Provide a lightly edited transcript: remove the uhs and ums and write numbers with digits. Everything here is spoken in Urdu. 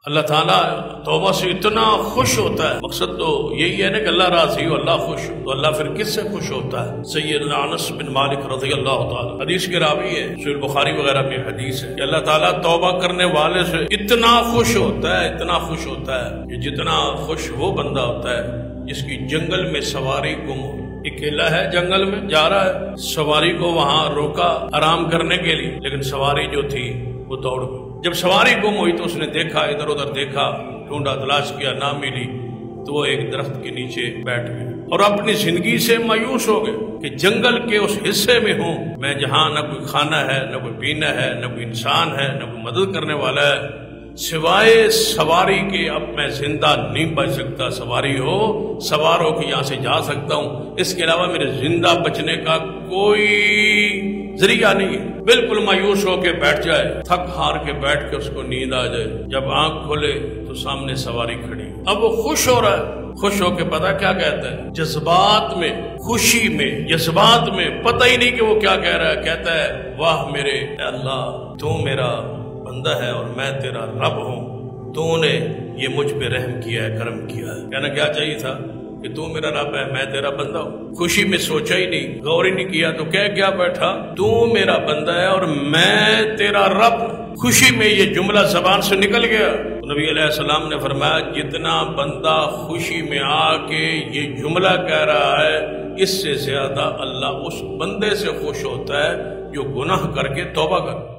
اللہ تعالیٰ توبہ سے اتنا خوش ہوتا ہے، مقصد تو یہی ہے نا کہ اللہ راضی ہو، اللہ خوش ہو، تو اللہ پھر کس سے خوش ہوتا ہے؟ سیدنا انس بن مالک رضی اللہ تعالیٰ حدیث کے راوی ہے، صحیح بخاری وغیرہ میں حدیث ہے کہ اللہ تعالیٰ توبہ کرنے والے سے اتنا خوش ہوتا ہے، اتنا خوش ہوتا ہے کہ جتنا خوش وہ بندہ ہوتا ہے جس کی جنگل میں سواری گم ہو، اکیلا ہے جنگل میں جا رہا ہے، سواری کو وہاں روکا آرام کرنے کے لیے، لیکن سواری جو تھی وہ دوڑ گئی۔ جب سواری گم ہوئی تو اس نے دیکھا، ادھر ادھر دیکھا، ڈھونڈا تلاش کیا، نہ ملی تو وہ ایک درخت کے نیچے بیٹھ گئے اور اپنی زندگی سے مایوس ہو گئے کہ جنگل کے اس حصے میں ہوں میں جہاں نہ کوئی کھانا ہے، نہ کوئی پینا ہے، نہ کوئی انسان ہے، نہ کوئی مدد کرنے والا ہے، سوائے سواری کے اب میں زندہ نہیں بچ سکتا۔ سواری ہو، سوار ہو کے یہاں سے جا سکتا ہوں، اس کے علاوہ میرے زندہ بچنے کا کوئی ذریعہ نہیں ہے۔ بالکل مایوس ہو کے بیٹھ جائے، تھک ہار کے بیٹھ کے اس کو نیند آ جائے، جب آنکھ کھولے تو سامنے سواری کھڑی، اب وہ خوش ہو رہا ہے، خوش ہو کے پتہ کیا کہتا ہے؟ جذبات میں، خوشی میں، جذبات میں، پتہ ہی نہیں کہ وہ کیا کہہ رہا ہے، کہتا ہے واہ میرے اللہ، تو میرا بندہ ہے اور میں تیرا رب ہوں، تو نے یہ مجھ پہ رحم کیا ہے، کرم کیا ہے۔ کہنا کیا چاہیے تھا کہ تو میرا رب ہے، میں تیرا بندہ ہوں۔ خوشی میں سوچا ہی نہیں، غور ہی نہیں کیا، تو کہہ کیا بیٹھا؟ تو میرا بندہ ہے اور میں تیرا رب۔ خوشی میں یہ جملہ زبان سے نکل گیا۔ نبی علیہ السلام نے فرمایا جتنا بندہ خوشی میں آ کے یہ جملہ کہہ رہا ہے، اس سے زیادہ اللہ اس بندے سے خوش ہوتا ہے جو گناہ کر کے توبہ کر۔